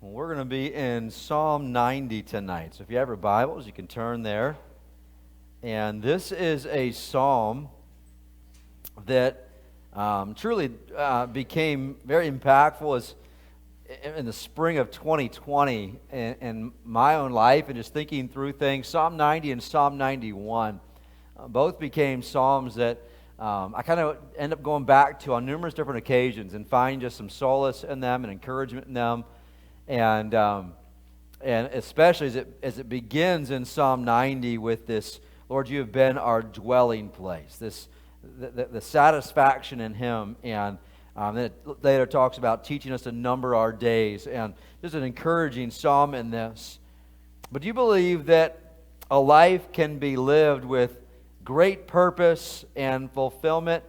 We're going to be in Psalm 90 tonight. So if you have your Bibles, you can turn there. And this is a psalm that truly became very impactful as in the spring of 2020 in my own life and just thinking through things. Psalm 90 and Psalm 91 both became psalms that I kind of end up going back to on numerous different occasions and find just some solace in them and encouragement in them. And especially as it begins in Psalm 90 with this, Lord, you have been our dwelling place, this the satisfaction in Him, and then it later talks about teaching us to number our days, and there's an encouraging psalm in this. But do you believe that a life can be lived with great purpose and fulfillment,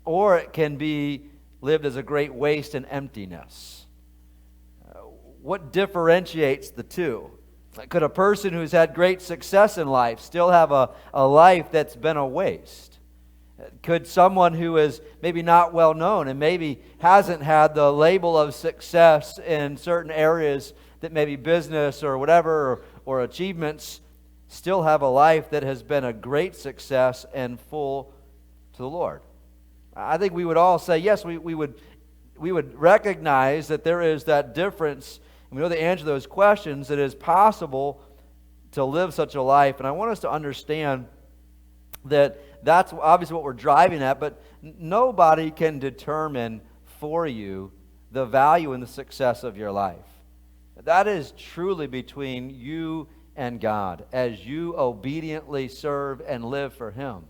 or it can be lived as a great waste and emptiness? What differentiates the two? Could a person who's had great success in life still have a life that's been a waste? Could someone who is maybe not well known and maybe hasn't had the label of success in certain areas that maybe business or whatever or achievements still have a life that has been a great success and full to the Lord? I think we would all say yes, we would recognize that there is that difference. And we know the answer to those questions. It is possible to live such a life. And I want us to understand that that's obviously what we're driving at, but nobody can determine for you the value and the success of your life. That is truly between you and God as you obediently serve and live for Him.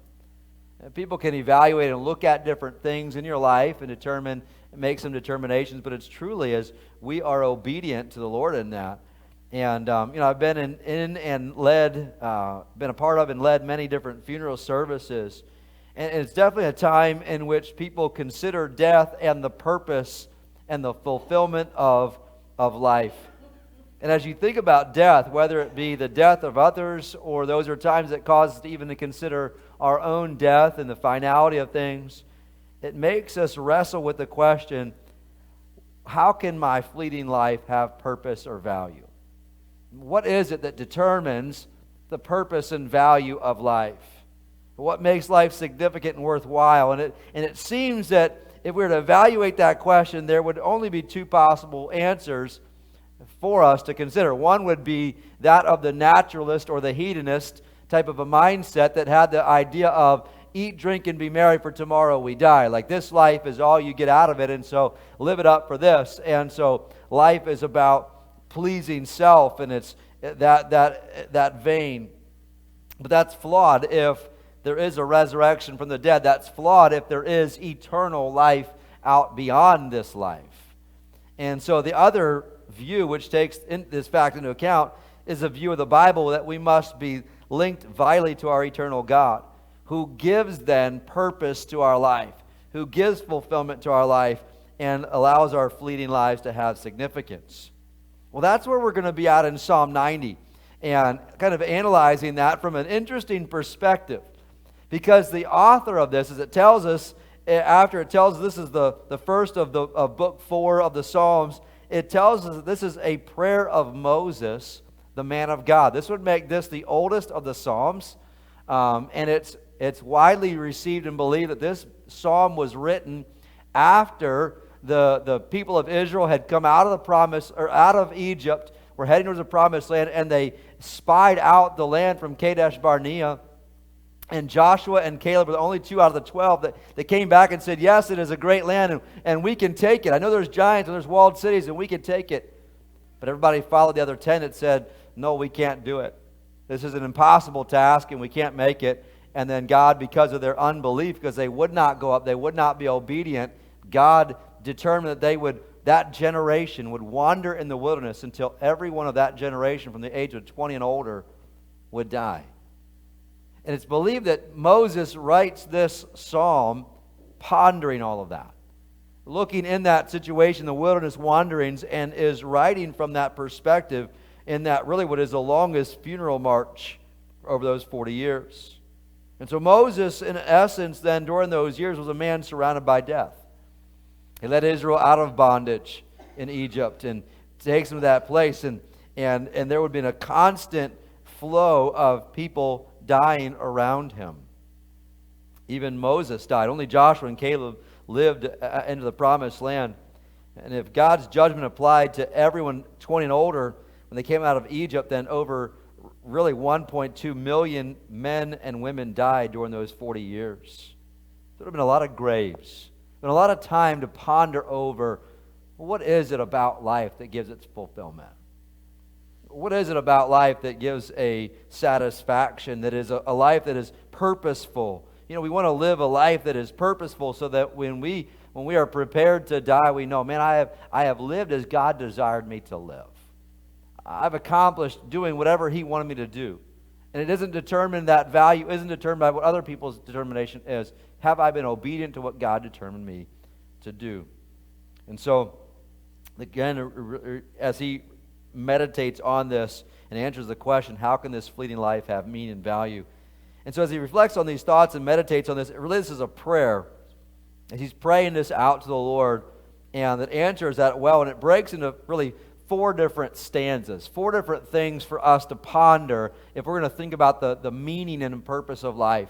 And people can evaluate and look at different things in your life and make some determinations, but it's truly as we are obedient to the Lord in that. And I've been in and led, been a part of and led many different funeral services, and it's definitely a time in which people consider death and the purpose and the fulfillment of life. And as you think about death, whether it be the death of others or those are times that cause us to even to consider our own death and the finality of things, it makes us wrestle with the question, how can my fleeting life have purpose or value? What is it that determines the purpose and value of life? What makes life significant and worthwhile? And it seems that if we were to evaluate that question, there would only be two possible answers for us to consider. One would be that of the naturalist or the hedonist type of a mindset that had the idea of eat, drink, and be merry, for tomorrow we die. Like this life is all you get out of it, and so live it up for this. And so life is about pleasing self, and it's that vein. But that's flawed if there is a resurrection from the dead. That's flawed if there is eternal life out beyond this life. And so the other view, which takes this fact into account, is a view of the Bible that we must be linked vitally to our eternal God, who gives then purpose to our life, who gives fulfillment to our life, and allows our fleeting lives to have significance. Well, that's where we're going to be at in Psalm 90, and kind of analyzing that from an interesting perspective, because the author of this, as it tells us, after it tells us this is the first of book 4 of the Psalms, it tells us that this is a prayer of Moses, the man of God. This would make this the oldest of the Psalms, and it's widely received and believed that this psalm was written after the people of Israel had come out of Egypt, were heading towards the promised land, and they spied out the land from Kadesh Barnea. And Joshua and Caleb were the only 2 out of the 12 that came back and said, yes, it is a great land, and we can take it. I know there's giants and there's walled cities, and we can take it. But everybody followed the other 10 that said, no, we can't do it. This is an impossible task, and we can't make it. And then God, because of their unbelief, because they would not go up, they would not be obedient, God determined that that generation would wander in the wilderness until every one of that generation from the age of 20 and older would die. And it's believed that Moses writes this psalm pondering all of that, looking in that situation, the wilderness wanderings, and is writing from that perspective in that really what is the longest funeral march over those 40 years. And so Moses, in essence, then during those years was a man surrounded by death. He led Israel out of bondage in Egypt and takes him to that place, and there would be a constant flow of people dying around him. Even Moses died. Only Joshua and Caleb lived into the promised land. And if God's judgment applied to everyone 20 and older when they came out of Egypt, then over really 1.2 million men and women died during those 40 years. There would have been a lot of graves, and a lot of time to ponder over, what is it about life that gives its fulfillment? What is it about life that gives a satisfaction, that is a life that is purposeful? You know, we want to live a life that is purposeful so that when we are prepared to die, we know, man, I have lived as God desired me to live. I've accomplished doing whatever He wanted me to do. And it isn't determined, that value isn't determined by what other people's determination is. Have I been obedient to what God determined me to do? And so, again, as he meditates on this and answers the question, how can this fleeting life have meaning and value? And so as he reflects on these thoughts and meditates on this, really this is a prayer. And he's praying this out to the Lord, and it answers that well, and it breaks into really 4 different stanzas, 4 different things for us to ponder if we're going to think about the meaning and purpose of life.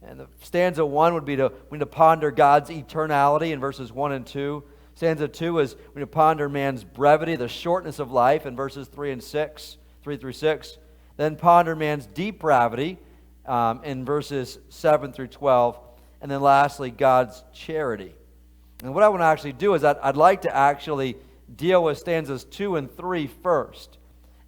And the stanza 1 would be we need to ponder God's eternality in verses 1 and 2. Stanza 2 is we need to ponder man's brevity, the shortness of life in verses 3 through 6. Then ponder man's depravity in verses 7 through 12. And then lastly, God's charity. And what I want to actually do is I'd like to actually deal with stanzas 2 and 3 first,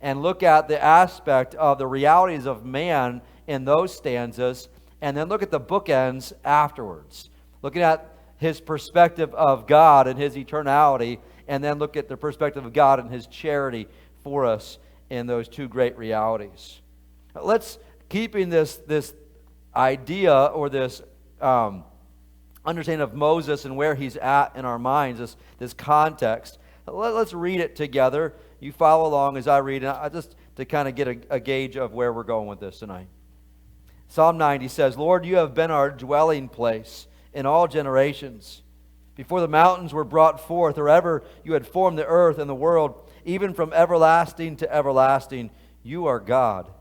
and look at the aspect of the realities of man in those stanzas, and then look at the bookends afterwards, looking at his perspective of God and His eternality, and then look at the perspective of God and His charity for us in those 2 great realities. Let's, keeping this idea or this understanding of Moses and where he's at in our minds, this context, let's read it together. You follow along as I read it, just to kind of get a gauge of where we're going with this tonight. Psalm 90 says, Lord, you have been our dwelling place in all generations. Before the mountains were brought forth, or ever you had formed the earth and the world, even from everlasting to everlasting, you are God.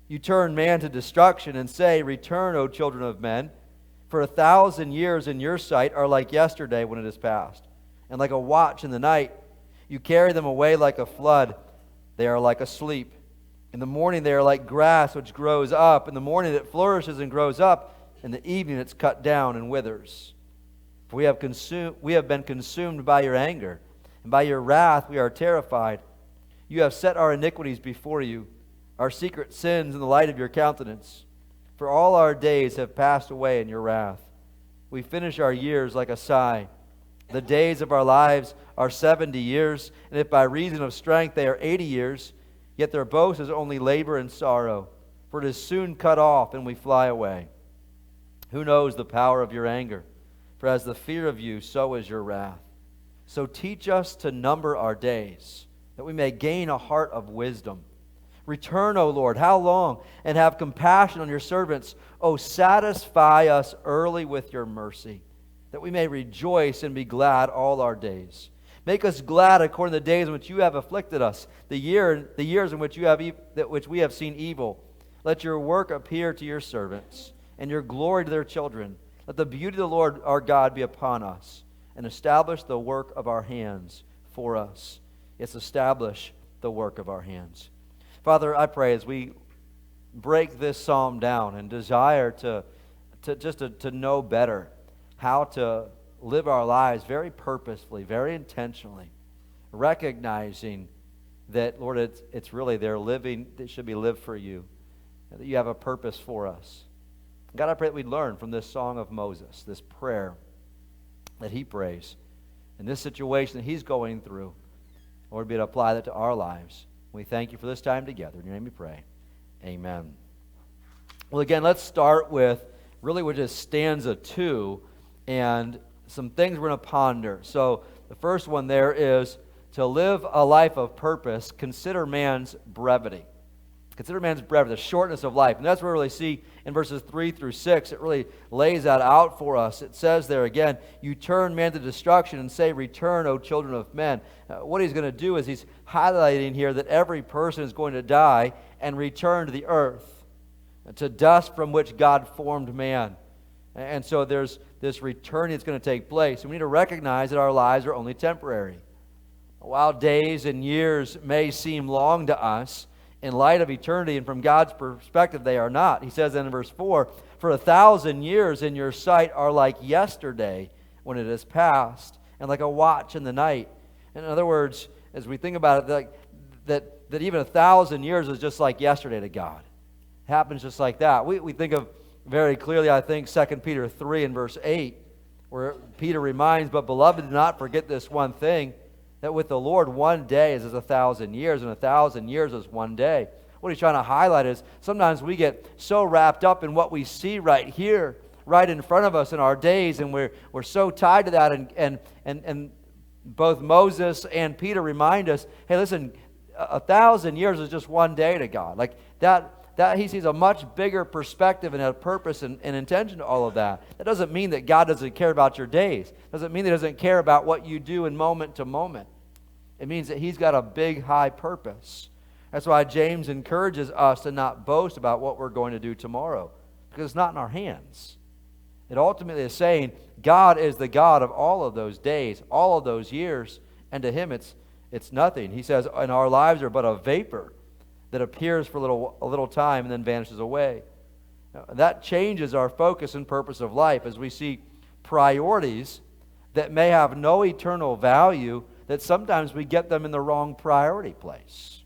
You turn man to destruction and say, return, O children of men. For 1,000 years in your sight are like yesterday when it is past, and like a watch in the night. You carry them away like a flood. They are like asleep. In the morning they are like grass which grows up. In the morning it flourishes and grows up. In the evening it's cut down and withers. For we have been consumed by your anger, and by your wrath we are terrified. You have set our iniquities before you, our secret sins in the light of your countenance. For all our days have passed away in your wrath. We finish our years like a sigh. The days of our lives are 70 years, and if by reason of strength they are 80 years, yet their boast is only labor and sorrow, for it is soon cut off and we fly away. Who knows the power of your anger? For as the fear of you, so is your wrath. So teach us to number our days, that we may gain a heart of wisdom. Return, O Lord, how long? And have compassion on your servants. O satisfy us early with your mercy, that we may rejoice and be glad all our days. Make us glad according to the days in which you have afflicted us, the years in which we have seen evil. Let your work appear to your servants, and your glory to their children. Let the beauty of the Lord our God be upon us, and establish the work of our hands for us. Yes, establish the work of our hands. Father, I pray as we break this psalm down and desire to know better how to live our lives very purposefully, very intentionally, recognizing that, Lord, it's really their living that should be lived for you, that you have a purpose for us. God, I pray that we'd learn from this song of Moses, this prayer that he prays, in this situation that he's going through, Lord, be to apply that to our lives. We thank you for this time together. In your name we pray. Amen. Well, again, let's start with just stanza 2 and some things we're going to ponder. So the first one there is to live a life of purpose, consider man's brevity. Consider man's brevity, the shortness of life. And that's what we really see in verses 3 through 6. It really lays that out for us. It says there again, you turn man to destruction and say, return, O children of men. What he's going to do is he's highlighting here that every person is going to die and return to the earth, to dust from which God formed man. And so there's this returning that's going to take place. And we need to recognize that our lives are only temporary. While days and years may seem long to us, in light of eternity and from God's perspective, they are not. He says in verse 4, for 1,000 years in your sight are like yesterday when it is past, and like a watch in the night. In other words, as we think about it, that even 1,000 years is just like yesterday to God. It happens just like that. We think of very clearly, I think, 2 Peter 3 and verse 8, where Peter reminds, but beloved, do not forget this one thing, that with the Lord, one day is as 1,000 years, and 1,000 years is one day. What he's trying to highlight is sometimes we get so wrapped up in what we see right here, right in front of us in our days, and we're so tied to that. And both Moses and Peter remind us, hey, listen, 1,000 years is just one day to God. Like that he sees a much bigger perspective and a purpose and intention to all of that. That doesn't mean that God doesn't care about your days. It doesn't mean that he doesn't care about what you do in moment to moment. It means that he's got a big, high purpose. That's why James encourages us to not boast about what we're going to do tomorrow, because it's not in our hands. It ultimately is saying God is the God of all of those days, all of those years, and to him it's nothing. He says, and our lives are but a vapor that appears for a little time and then vanishes away. Now, that changes our focus and purpose of life as we see priorities that may have no eternal value, that sometimes we get them in the wrong priority place.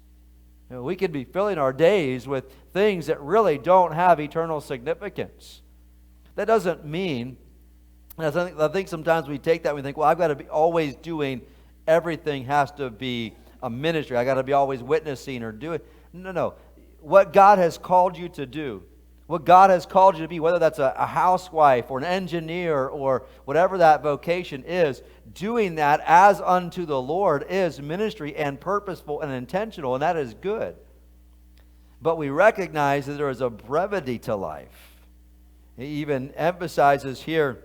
We could be filling our days with things that really don't have eternal significance. That doesn't mean, I think sometimes we take that and we think, well, I've got to be always doing, everything has to be a ministry. I got to be always witnessing or doing. No. What God has called you to do, what God has called you to be, whether that's a housewife or an engineer or whatever that vocation is, doing that as unto the Lord is ministry and purposeful and intentional, and that is good. But we recognize that there is a brevity to life. He even emphasizes here,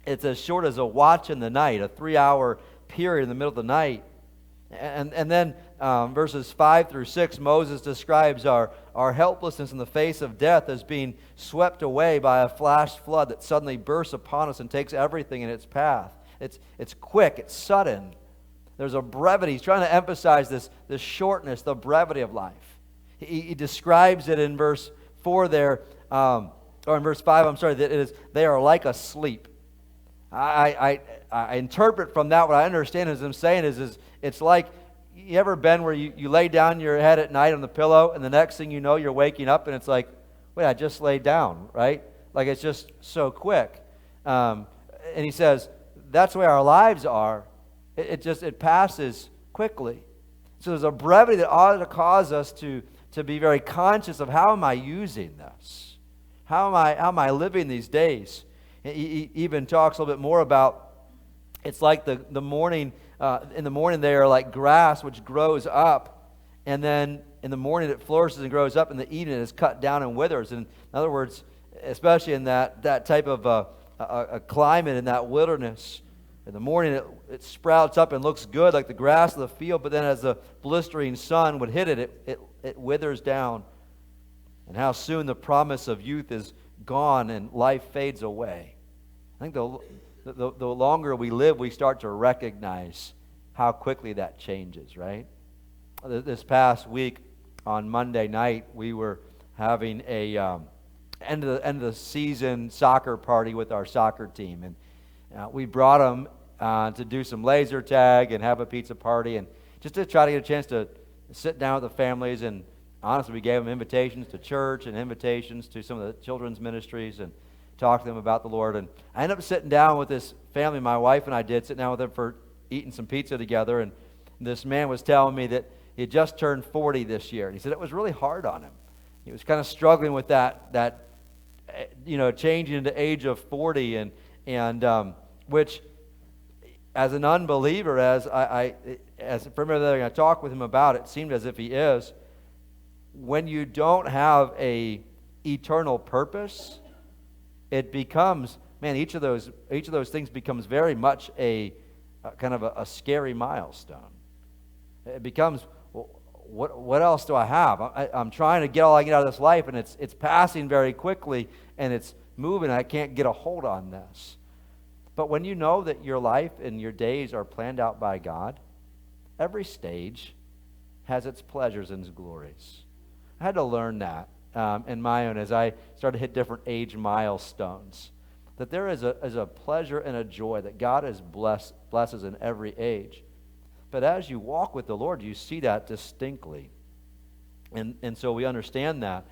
it's as short as a watch in the night, a 3-hour period in the middle of the night. And then verses 5 through 6, Moses describes our helplessness in the face of death as being swept away by a flash flood that suddenly bursts upon us and takes everything in its path. It's quick, it's sudden. There's a brevity. He's trying to emphasize this shortness, the brevity of life. He describes it in verse 4 there, or in verse 5, I'm sorry, that it is, they are like a sleep. I interpret from that, what I understand is him saying is it's like, you ever been where you lay down your head at night on the pillow, and the next thing you know, you're waking up, and it's like, wait, I just laid down, right? Like it's just so quick. And he says, that's the way our lives are. It passes quickly. So there's a brevity that ought to cause us to be very conscious of, how am I using this? How am I living these days? He even talks a little bit more about, it's like the morning, in the morning they are like grass which grows up, and then in the morning it flourishes and grows up, and in the evening it is cut down and withers. And in other words, especially in that type of a climate, in that wilderness, in the morning it sprouts up and looks good like the grass of the field, but then as the blistering sun would hit it withers down. And how soon the promise of youth is gone and life fades away. I think the longer we live, we start to recognize how quickly that changes, right? This past week on Monday night, we were having a end of the season soccer party with our soccer team, and we brought them to do some laser tag and have a pizza party, and just to try to get a chance to sit down with the families. And honestly, we gave them invitations to church and invitations to some of the children's ministries and talked to them about the Lord. And I ended up sitting down with this family, my wife and I did, sitting down with them for eating some pizza together. And this man was telling me that he had just turned 40 this year. And he said it was really hard on him. He was kind of struggling with that changing into the age of 40, and which, as an unbeliever, as from everything I talked with him about, it seemed as if he is. when you don't have a eternal purpose, it becomes, man, each of those things becomes very much a kind of a scary milestone. It becomes, well, what else do I have? I'm trying to get all I can get out of this life, and it's passing very quickly, and it's moving. I can't get a hold on this. But when you know that your life and your days are planned out by God, every stage has its pleasures and its glories. I had to learn that in my own as I started to hit different age milestones, that there is a pleasure and a joy that God has blesses in every age. But as you walk with the Lord, you see that distinctly. And so we understand that.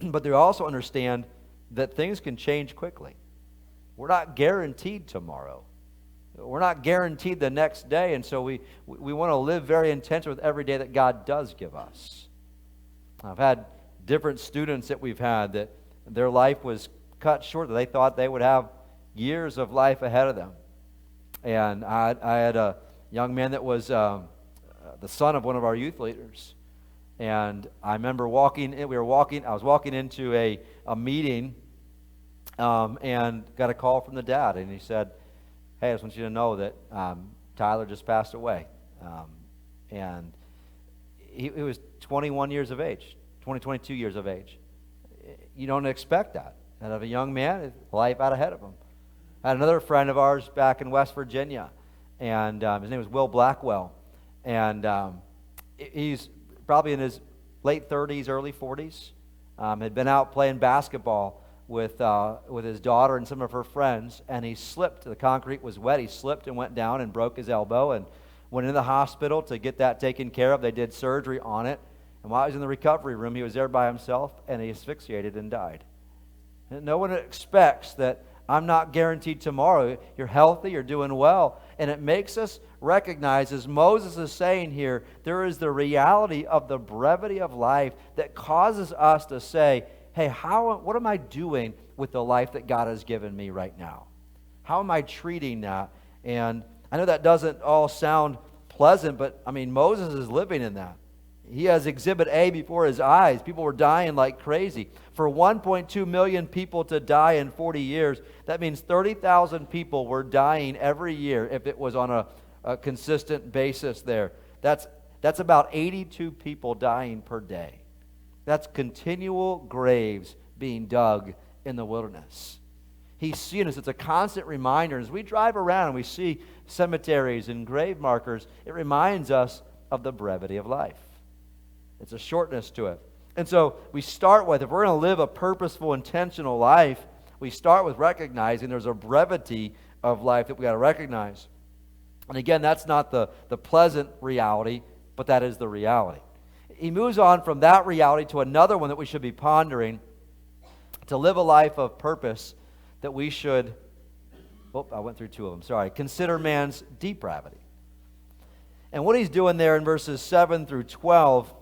But they also understand that things can change quickly. We're not guaranteed tomorrow. We're not guaranteed the next day, and so we want to live very intentional with every day that God does give us. I've had different students that we've had that their life was cut short, that they thought they would have years of life ahead of them. And I had a young man that was the son of one of our youth leaders. And I remember I was walking into a meeting, and got a call from the dad, and he said, "Hey, I just want you to know that Tyler just passed away." And he was 21 years of age, 22 years of age. You don't expect that out of a young man, life out ahead of him. I had another friend of ours back in West Virginia, and his name was Will Blackwell. And he's probably in his late 30s, early 40s. Had been out playing basketball with his daughter and some of her friends, and he slipped. The concrete was wet. He slipped and went down and broke his elbow and went into the hospital to get that taken care of. They did surgery on it, and while he was in the recovery room, he was there by himself, and he asphyxiated and died. And no one expects that I'm not guaranteed tomorrow. You're healthy, you're doing well, and it makes us recognize, as Moses is saying here, there is the reality of the brevity of life that causes us to say, hey, what am I doing with the life that God has given me right now? How am I treating that? And I know that doesn't all sound pleasant, but I mean, Moses is living in that. He has Exhibit A before his eyes. People were dying like crazy. For 1.2 million people to die in 40 years, that means 30,000 people were dying every year if it was on a consistent basis there. That's about 82 people dying per day. That's continual graves being dug in the wilderness. He's seeing us. It's a constant reminder. As we drive around and we see cemeteries and grave markers, it reminds us of the brevity of life. It's a shortness to it. And so we start with, if we're going to live a purposeful, intentional life, we start with recognizing there's a brevity of life that we got to recognize. And again, that's not the pleasant reality, but that is the reality. He moves on from that reality to another one that we should be pondering, to live a life of purpose that we should, I went through two of them, sorry, consider man's depravity. And what he's doing there in verses 7 through 12,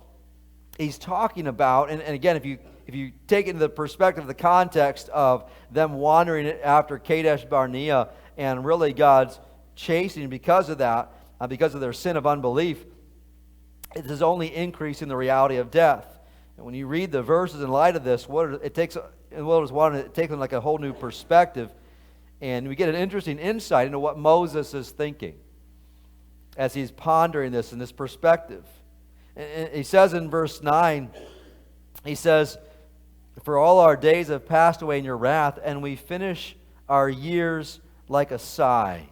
he's talking about, and again, if you take it into the perspective of the context of them wandering after Kadesh Barnea and really God's chastening because of that, because of their sin of unbelief, it is only increasing the reality of death. And when you read the verses in light of this, it takes them like a whole new perspective, and we get an interesting insight into what Moses is thinking as he's pondering this in this perspective. And he says in verse 9, he says, "For all our days have passed away in your wrath, and we finish our years like a sigh."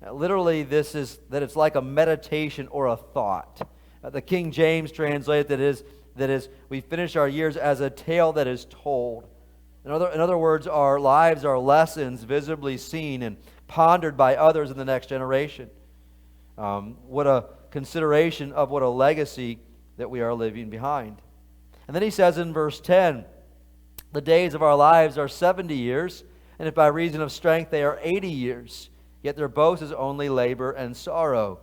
Literally, this is that it's like a meditation or a thought. The King James translates that is, we finish our years as a tale that is told. In other words, our lives are lessons visibly seen and pondered by others in the next generation. What a consideration of what a legacy that we are leaving behind. And then he says in verse 10, "The days of our lives are 70 years, and if by reason of strength they are 80 years, yet their boast is only labor and sorrow."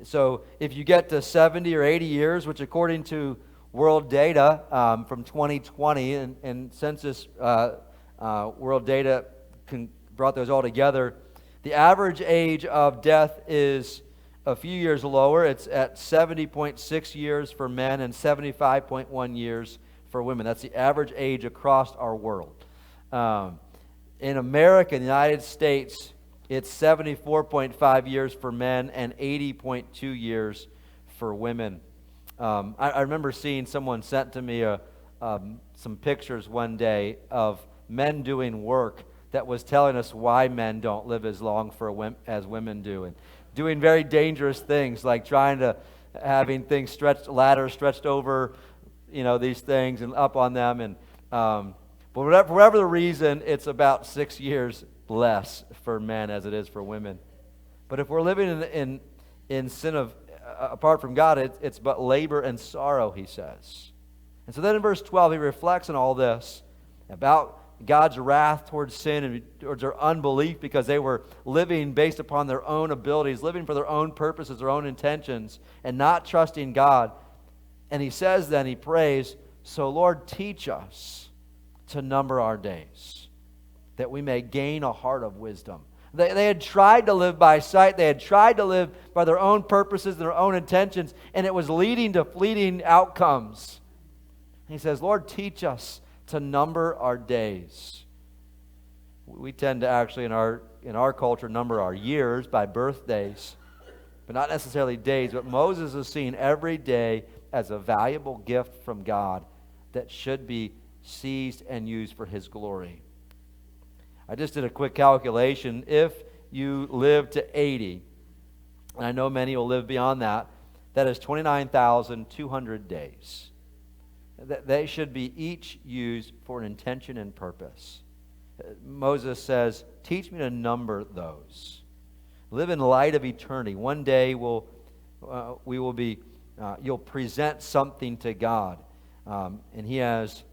So if you get to 70 or 80 years, which according to world data from 2020 and census world data brought those all together, the average age of death is a few years lower. It's at 70.6 years for men and 75.1 years for women. That's the average age across our world. In America, in the United States, it's 74.5 years for men and 80.2 years for women. I remember seeing someone sent to me some pictures one day of men doing work that was telling us why men don't live as long as women do, and doing very dangerous things like having things ladders stretched over, these things and up on them, and but for whatever the reason, it's about 6 years less for men as it is for women. But if we're living in sin apart from God, it's but labor and sorrow, he says. And so then in verse 12, he reflects on all this about God's wrath towards sin and towards their unbelief, because they were living based upon their own abilities, living for their own purposes, their own intentions, and not trusting God. And he says then, he prays, "So Lord, teach us to number our days, that we may gain a heart of wisdom." They had tried to live by sight. They had tried to live by their own purposes, their own intentions, and it was leading to fleeting outcomes. He says, "Lord, teach us to number our days." We tend to actually, in our culture, number our years by birthdays, but not necessarily days. But Moses is seeing every day as a valuable gift from God that should be seized and used for his glory. I just did a quick calculation. If you live to 80, and I know many will live beyond that, that is 29,200 days. They should be each used for an intention and purpose. Moses says, "Teach me to number those. Live in light of eternity. One day you'll present something to God, and He has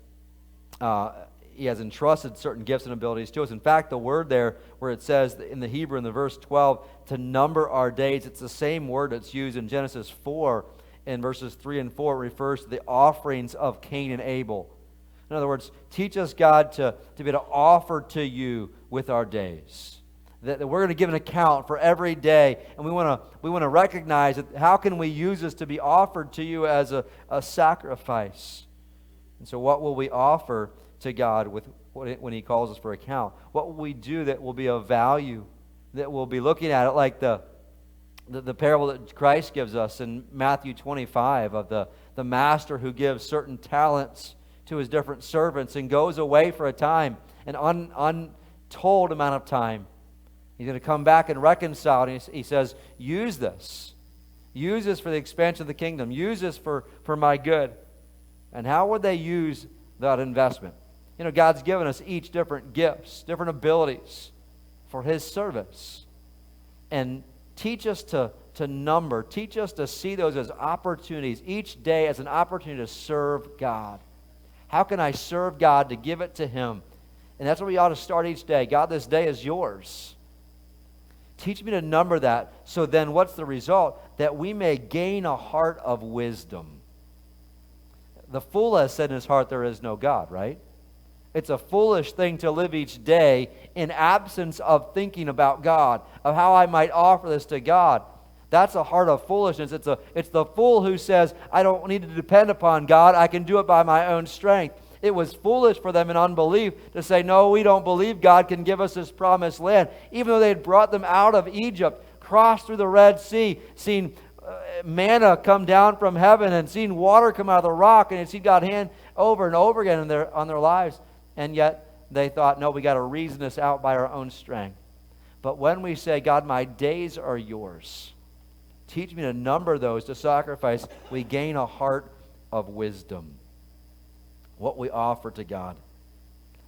entrusted certain gifts and abilities to us. In fact, the word there, where it says in the Hebrew in the verse 12 to number our days, it's the same word that's used in Genesis 4 in verses 3 and 4. It refers to the offerings of Cain and Abel. In other words, teach us, God, to be able to offer to you with our days. That we're going to give an account for every day, and we want to recognize that how can we use this to be offered to you as a sacrifice. And so what will we offer to God when He calls us for account? What will we do that will be of value, that we'll be looking at it like the parable that Christ gives us in Matthew 25 of the master who gives certain talents to his different servants and goes away for a time, an untold amount of time. He's going to come back and reconcile, and he says, use this. Use this for the expansion of the kingdom. Use this for my good. And how would they use that investment? You know, God's given us each different gifts, different abilities for His service. And teach us to number. Teach us to see those as opportunities, each day as an opportunity to serve God. How can I serve God to give it to Him? And that's where we ought to start each day. God, this day is yours. Teach me to number that. So then what's the result? That we may gain a heart of wisdom. The fool has said in his heart, there is no God, right? It's a foolish thing to live each day in absence of thinking about God, of how I might offer this to God. That's a heart of foolishness. It's the fool who says, I don't need to depend upon God. I can do it by my own strength. It was foolish for them in unbelief to say, no, we don't believe God can give us this promised land. Even though they had brought them out of Egypt, crossed through the Red Sea, seen manna come down from heaven, and seen water come out of the rock, and had seen God hand over and over again on their lives. And yet they thought, no, we got to reason this out by our own strength. But when we say, God, my days are yours, teach me to number those, to sacrifice, we gain a heart of wisdom. What we offer to God.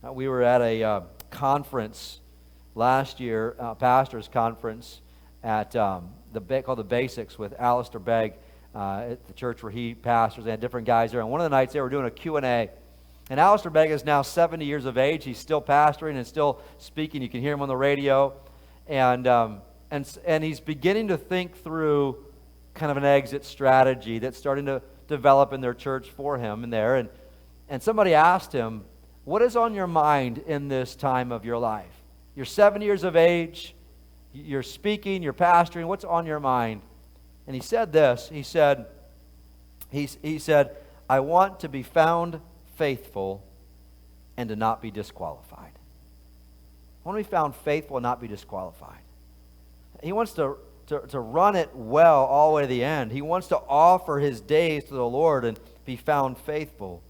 We were at a conference last year, pastor's conference at called The Basics with Alistair Begg at the church where he pastors. They had different guys there. And one of the nights they were doing a Q&A. And Alistair Begg is now 70 years of age. He's still pastoring and still speaking. You can hear him on the radio. And he's beginning to think through kind of an exit strategy that's starting to develop in their church for him and there. And somebody asked him, what is on your mind in this time of your life? You're 70 years of age, you're speaking, you're pastoring, what's on your mind? And he said this. He said, I want to be found faithful and to not be disqualified. I want to be found faithful and not be disqualified. He wants to run it well all the way to the end. He wants to offer his days to the Lord and be found faithful.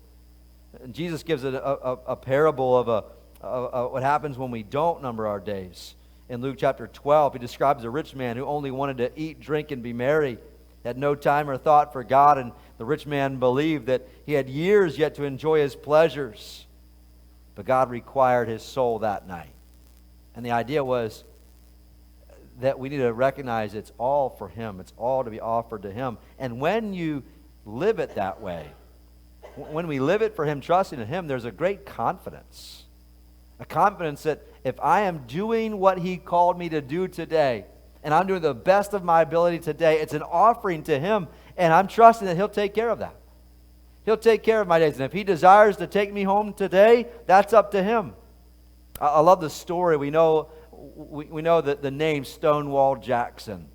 And Jesus gives a parable of what happens when we don't number our days. In Luke chapter 12, he describes a rich man who only wanted to eat, drink, and be merry, had no time or thought for God, and the rich man believed that he had years yet to enjoy his pleasures. But God required his soul that night. And the idea was that we need to recognize it's all for him. It's all to be offered to him. And when you live it that way, when we live it for him, trusting in him, there's a great confidence. A confidence that if I am doing what he called me to do today, and I'm doing the best of my ability today, it's an offering to him, and I'm trusting that he'll take care of that. He'll take care of my days. And if he desires to take me home today, that's up to him. I love the story. We know that the name Stonewall Jackson.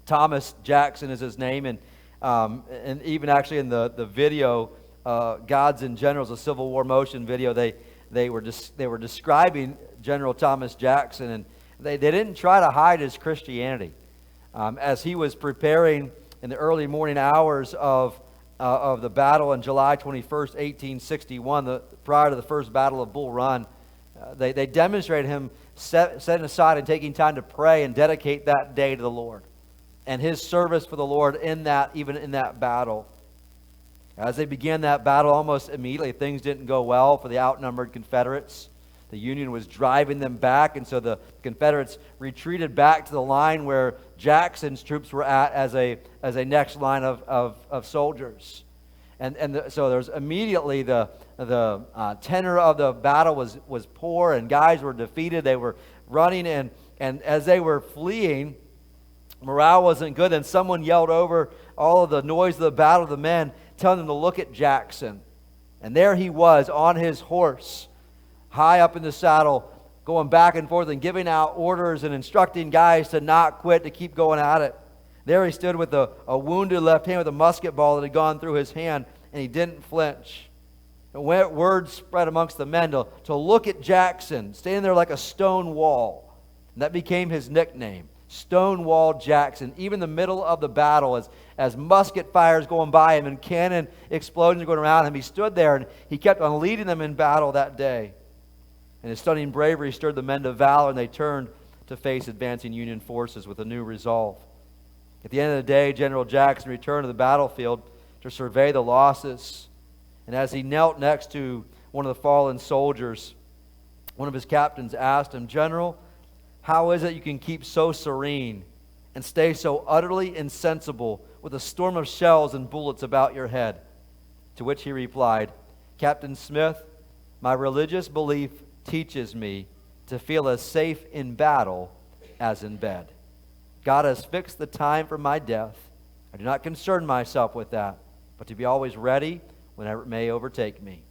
Thomas Jackson is his name, and even actually in the video, Gods and Generals, a Civil War motion video, they were describing General Thomas Jackson, and they didn't try to hide his Christianity. As he was preparing in the early morning hours of the battle on July 21st, 1861, prior to the first Battle of Bull Run, they demonstrated him setting aside and taking time to pray and dedicate that day to the Lord, and his service for the Lord even in that battle. As they began that battle, almost immediately things didn't go well for the outnumbered Confederates. The Union was driving them back, and so the Confederates retreated back to the line where Jackson's troops were at as a next line of soldiers. So there's immediately the tenor of the battle was poor, and guys were defeated. They were running, and as they were fleeing, morale wasn't good, and someone yelled over all of the noise of the battle of the men, telling them to look at Jackson. And there he was on his horse, high up in the saddle, going back and forth and giving out orders and instructing guys to not quit, to keep going at it. There he stood with a wounded left hand with a musket ball that had gone through his hand, and he didn't flinch. And word spread amongst the men to look at Jackson, standing there like a stone wall. And that became his nickname, Stonewall Jackson. Even in the middle of the battle, as musket fires going by him and cannon explosions going around him, he stood there and he kept on leading them in battle that day. And his stunning bravery stirred the men to valor, and they turned to face advancing Union forces with a new resolve. At the end of the day, General Jackson returned to the battlefield to survey the losses. And as he knelt next to one of the fallen soldiers, one of his captains asked him, "General, how is it you can keep so serene and stay so utterly insensible with a storm of shells and bullets about your head?" To which he replied, "Captain Smith, my religious belief teaches me to feel as safe in battle as in bed. God has fixed the time for my death. I do not concern myself with that, but to be always ready whenever it may overtake me."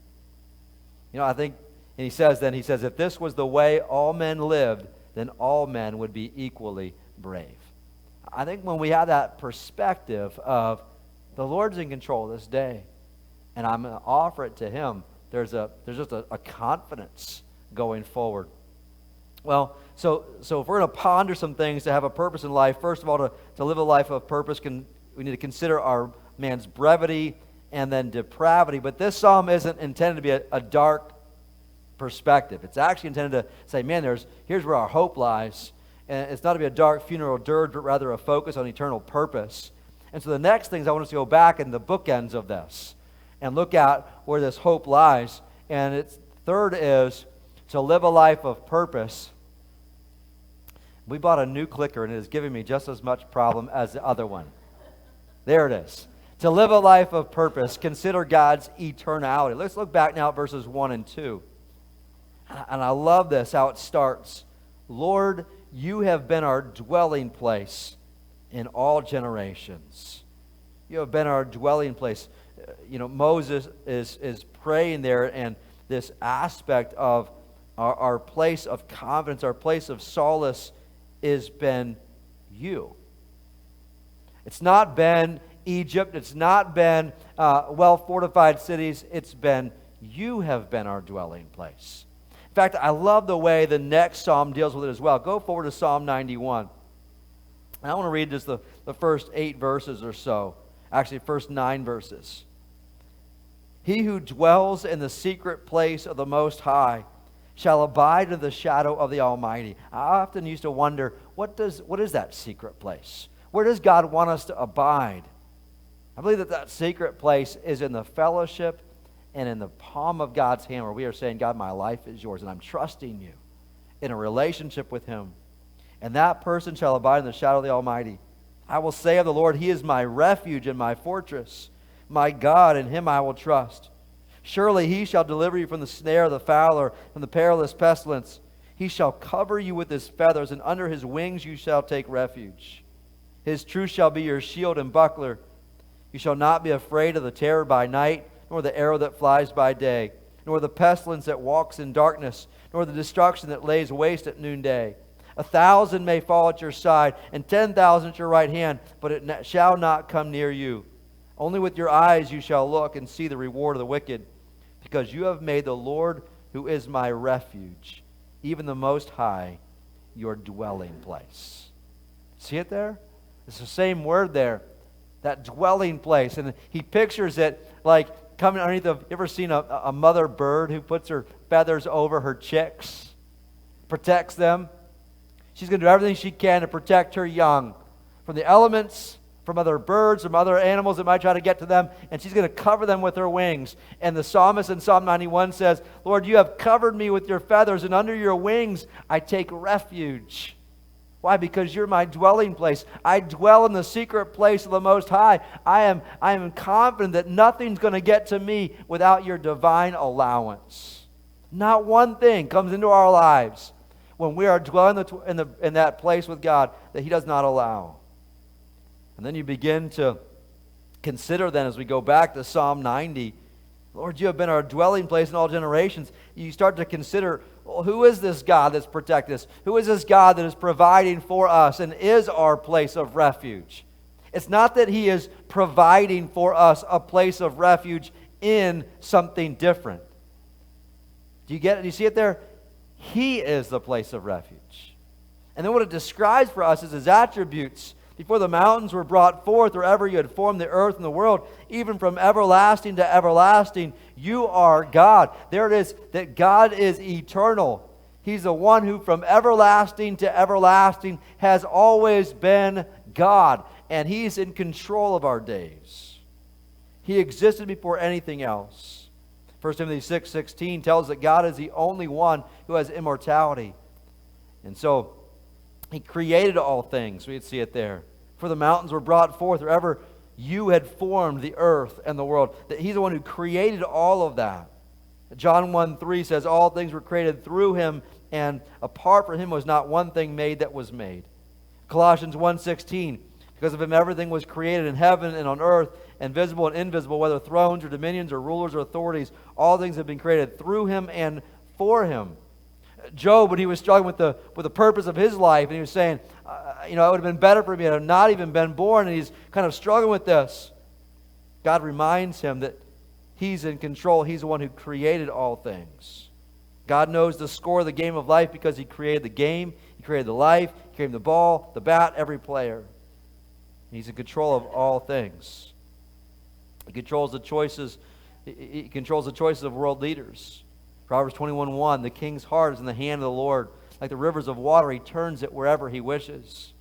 I think, and he says, if this was the way all men lived, then all men would be equally brave. I think when we have that perspective of the Lord's in control this day, and I'm going to offer it to him, there's just a confidence going forward. Well, so if we're going to ponder some things to have a purpose in life, first of all, to live a life of purpose, we need to consider our man's brevity and then depravity. But this psalm isn't intended to be a dark perspective. It's actually intended to say, man, here's where our hope lies. And it's not to be a dark funeral dirge, but rather a focus on eternal purpose. And so the next thing is I want us to go back in the bookends of this and look at where this hope lies. And its third is to live a life of purpose. We bought a new clicker, and it is giving me just as much problem as the other one. There it is. To live a life of purpose, consider God's eternality. Let's look back now at verses 1 and 2. And I love this, how it starts. Lord, you have been our dwelling place in all generations. You have been our dwelling place. Moses is praying there, and this aspect of our place of confidence, our place of solace, has been you. It's not been Egypt. It's not been well-fortified cities. It's been, you have been our dwelling place. In fact, I love the way the next psalm deals with it as well. Go forward to Psalm 91. And I want to read just the first 8 verses or so. Actually, first 9 verses. He who dwells in the secret place of the Most High shall abide in the shadow of the Almighty. I often used to wonder, what is that secret place? Where does God want us to abide? I believe that secret place is in the fellowship and in the palm of God's hand, where we are saying, God, my life is yours, and I'm trusting you in a relationship with him. And that person shall abide in the shadow of the Almighty. I will say of the Lord, he is my refuge and my fortress. My God, in him I will trust. Surely he shall deliver you from the snare of the fowler, from the perilous pestilence. He shall cover you with his feathers, and under his wings you shall take refuge. His truth shall be your shield and buckler. You shall not be afraid of the terror by night, nor the arrow that flies by day, nor the pestilence that walks in darkness, nor the destruction that lays waste at noonday. 1,000 may fall at your side, and 10,000 at your right hand, but it shall not come near you. Only with your eyes you shall look and see the reward of the wicked, because you have made the Lord, who is my refuge, even the Most High, your dwelling place. See it there? It's the same word there, that dwelling place. And he pictures it like coming underneath of, you ever seen a mother bird who puts her feathers over her chicks, protects them? She's going to do everything she can to protect her young from the elements, from other birds, from other animals that might try to get to them, and she's going to cover them with her wings. And the psalmist in Psalm 91 says, Lord, you have covered me with your feathers, and under your wings I take refuge. Why? Because you're my dwelling place. I dwell in the secret place of the Most High. I am confident that nothing's going to get to me without your divine allowance. Not one thing comes into our lives when we are dwelling in that place with God that he does not allow. And then you begin to consider then, as we go back to Psalm 90, Lord, you have been our dwelling place in all generations. You start to consider, well, who is this God that's protecting us? Who is this God that is providing for us and is our place of refuge? It's not that he is providing for us a place of refuge in something different. Do you get it? Do you see it there? He is the place of refuge. And then what it describes for us is his attributes. Before the mountains were brought forth, or ever you had formed the earth and the world, even from everlasting to everlasting, you are God. There it is, that God is eternal. He's the one who from everlasting to everlasting has always been God. And he's in control of our days. He existed before anything else. 1 Timothy 6:16 tells us that God is the only one who has immortality. And so he created all things. We see it there. For the mountains were brought forth, or ever you had formed the earth and the world. That he's the one who created all of that. John 1:3 says, all things were created through him, and apart from him was not one thing made that was made. Colossians 1:16, because of him everything was created in heaven and on earth, and visible and invisible, whether thrones or dominions or rulers or authorities, all things have been created through him and for him. Job, when he was struggling with the purpose of his life, and he was saying, it would have been better for me to have not even been born, and he's kind of struggling with this. God reminds him that he's in control. He's the one who created all things. God knows the score of the game of life because he created the game, he created the life, he created the ball, the bat, every player. He's in control of all things. He controls the choices. He controls the choices of world leaders. Proverbs 21:1, the king's heart is in the hand of the Lord. Like the rivers of water, he turns it wherever he wishes.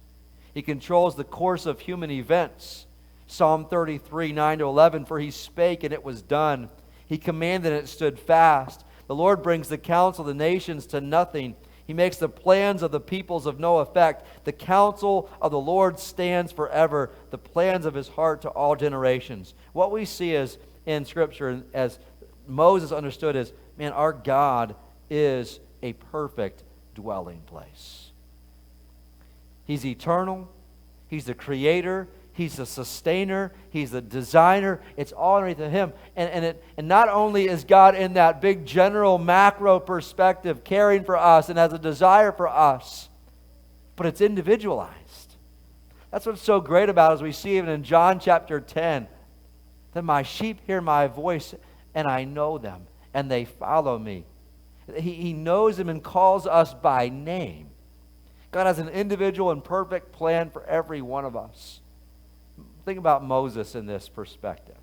He controls the course of human events. Psalm 33:9-11, for he spake and it was done. He commanded and it stood fast. The Lord brings the counsel of the nations to nothing. He makes the plans of the peoples of no effect. The counsel of the Lord stands forever, the plans of his heart to all generations. What we see is in Scripture, as Moses understood, is, man, our God is a perfect dwelling place. He's eternal. He's the creator. He's the sustainer. He's the designer. It's all underneath of him. And not only is God in that big general macro perspective caring for us and has a desire for us, but it's individualized. That's what's so great about it, as we see even in John chapter 10, that my sheep hear my voice, and I know them, and they follow me. He knows them and calls us by name. God has an individual and perfect plan for every one of us. Think about Moses in this perspective.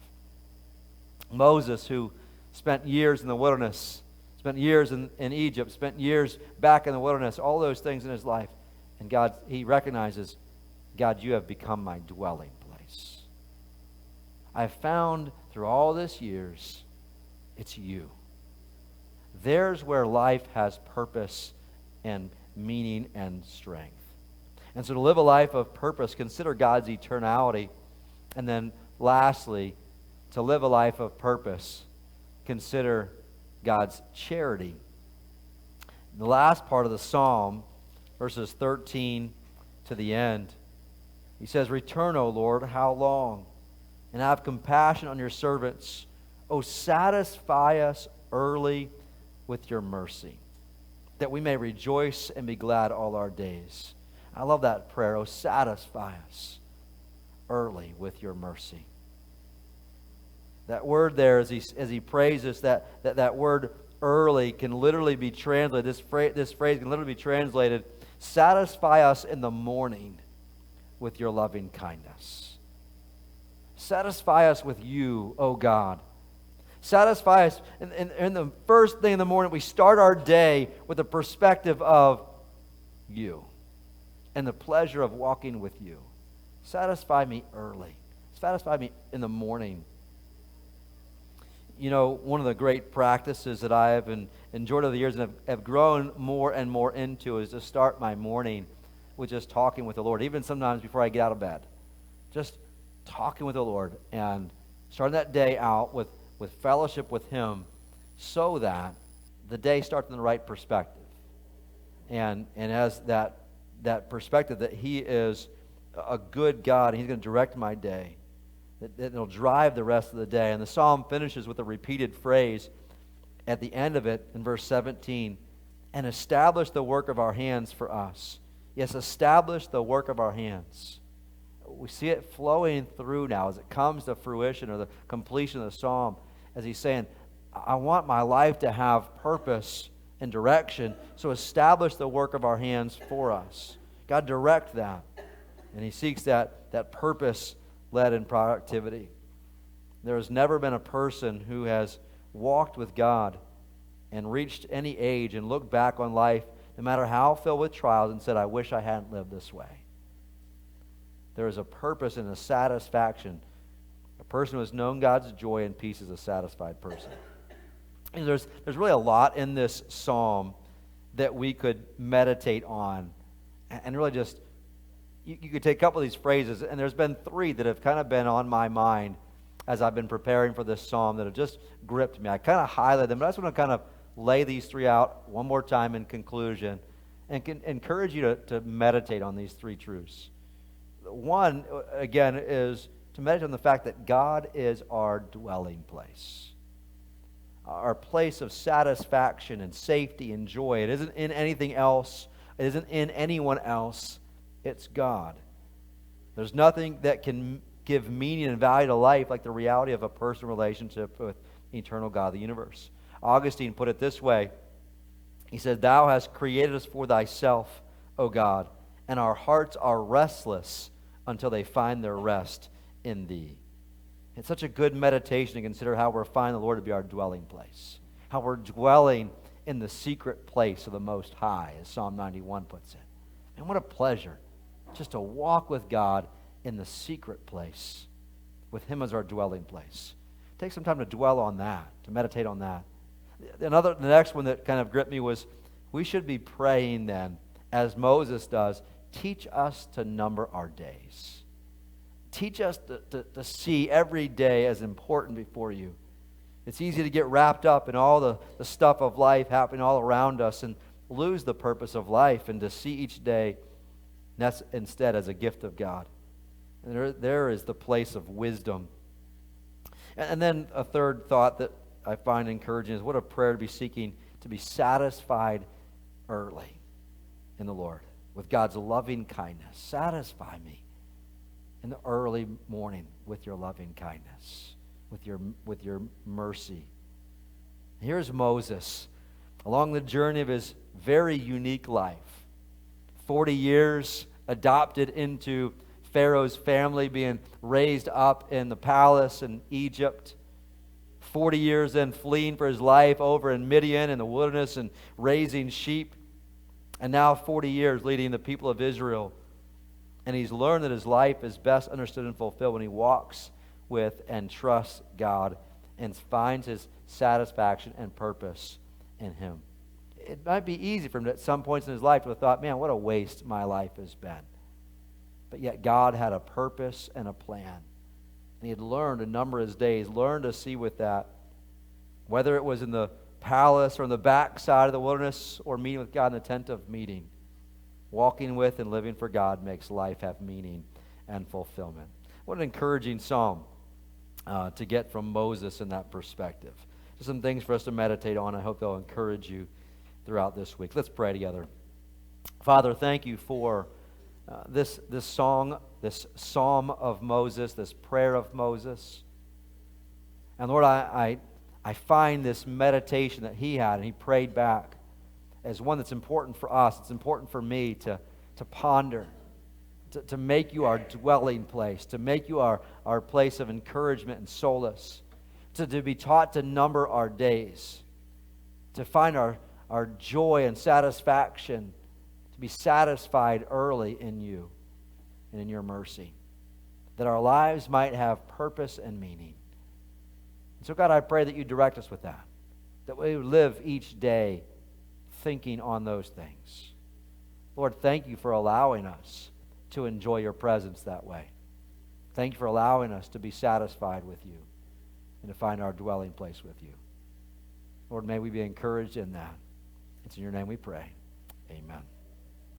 Moses, who spent years in the wilderness, spent years in Egypt, spent years back in the wilderness, all those things in his life. And he recognizes, God, you have become my dwelling place. I have found through all these years, it's you. There's where life has purpose and meaning and strength. And so to live a life of purpose, consider God's eternality. And then lastly, to live a life of purpose, consider God's charity. The last part of the psalm, verses 13 to the end, he says, "Return, O Lord, how long? And have compassion on your servants. O satisfy us early with your mercy, that we may rejoice and be glad all our days." I love that prayer. "O satisfy us early with your mercy." That word there, as he praises, that word early can literally be translated, this phrase can literally be translated, satisfy us in the morning with your loving kindness. Satisfy us with you, O God. Satisfy us in the first thing in the morning. We start our day with the perspective of you and the pleasure of walking with you. Satisfy me early. Satisfy me in the morning. You know, one of the great practices that I have enjoyed over the years and have grown more and more into is to start my morning with just talking with the Lord, even sometimes before I get out of bed. Just talking with the Lord and starting that day out with fellowship with Him, so that the day starts in the right perspective. And as that perspective that He is a good God, and He's going to direct my day, that it'll drive the rest of the day. And the psalm finishes with a repeated phrase at the end of it in verse 17, "And establish the work of our hands for us." Yes, establish the work of our hands. We see it flowing through now as it comes to fruition, or the completion of the psalm, as he's saying, I want my life to have purpose and direction, so establish the work of our hands for us. God, direct that. And he seeks that purpose-led in productivity. There has never been a person who has walked with God and reached any age and looked back on life, no matter how filled with trials, and said, I wish I hadn't lived this way. There is a purpose and a satisfaction. A person who has known God's joy and peace is a satisfied person. And there's really a lot in this psalm that we could meditate on, and really just, you could take a couple of these phrases, and there's been three that have kind of been on my mind as I've been preparing for this psalm that have just gripped me. I kind of highlighted them, but I just want to kind of lay these three out one more time in conclusion, and can encourage you to meditate on these three truths. One, again, is to meditate on the fact that God is our dwelling place, our place of satisfaction and safety and joy. It isn't in anything else. It isn't in anyone else. It's God. There's nothing that can give meaning and value to life like the reality of a personal relationship with eternal God of the universe. Augustine put it this way. He said, "Thou hast created us for thyself, O God, and our hearts are restless until they find their rest in thee." It's such a good meditation to consider how we're finding the Lord to be our dwelling place, how we're dwelling in the secret place of the Most High, as Psalm 91 puts it. And what a pleasure just to walk with God in the secret place, with Him as our dwelling place. Take some time to dwell on that, to meditate on that. The next one that kind of gripped me was, we should be praying then, as Moses does, teach us to number our days. Teach us to see every day as important before you. It's easy to get wrapped up in all the stuff of life happening all around us and lose the purpose of life, and to see each day instead as a gift of God. And there is the place of wisdom. And then a third thought that I find encouraging is what a prayer to be seeking to be satisfied early in the Lord with God's loving kindness. Satisfy me in the early morning with your loving kindness, with your mercy. Here's Moses along the journey of his very unique life. 40 years adopted into Pharaoh's family, being raised up in the palace in Egypt. 40 years then fleeing for his life over in Midian in the wilderness and raising sheep. And now 40 years leading the people of Israel. And he's learned that his life is best understood and fulfilled when he walks with and trusts God and finds his satisfaction and purpose in him. It might be easy for him at some points in his life to have thought, man, what a waste my life has been. But yet God had a purpose and a plan. And he had learned to number his days, learned to see with that, whether it was in the palace or in the backside of the wilderness or meeting with God in the tent of meeting. Walking with and living for God makes life have meaning and fulfillment. What an encouraging psalm to get from Moses in that perspective. Just some things for us to meditate on. I hope they'll encourage you throughout this week. Let's pray together. Father, thank you for this song, this psalm of Moses, this prayer of Moses. And Lord, I find this meditation that he had and he prayed back as one that's important for us. It's important for me to ponder, to make you our dwelling place, to make you our place of encouragement and solace, to be taught to number our days, to find our joy and satisfaction, to be satisfied early in you and in your mercy, that our lives might have purpose and meaning. And so, God, I pray that you direct us with that we would live each day thinking on those things. Lord, thank you for allowing us to enjoy your presence that way. Thank you for allowing us to be satisfied with you and to find our dwelling place with you. Lord, may we be encouraged in that. It's in your name we pray. Amen.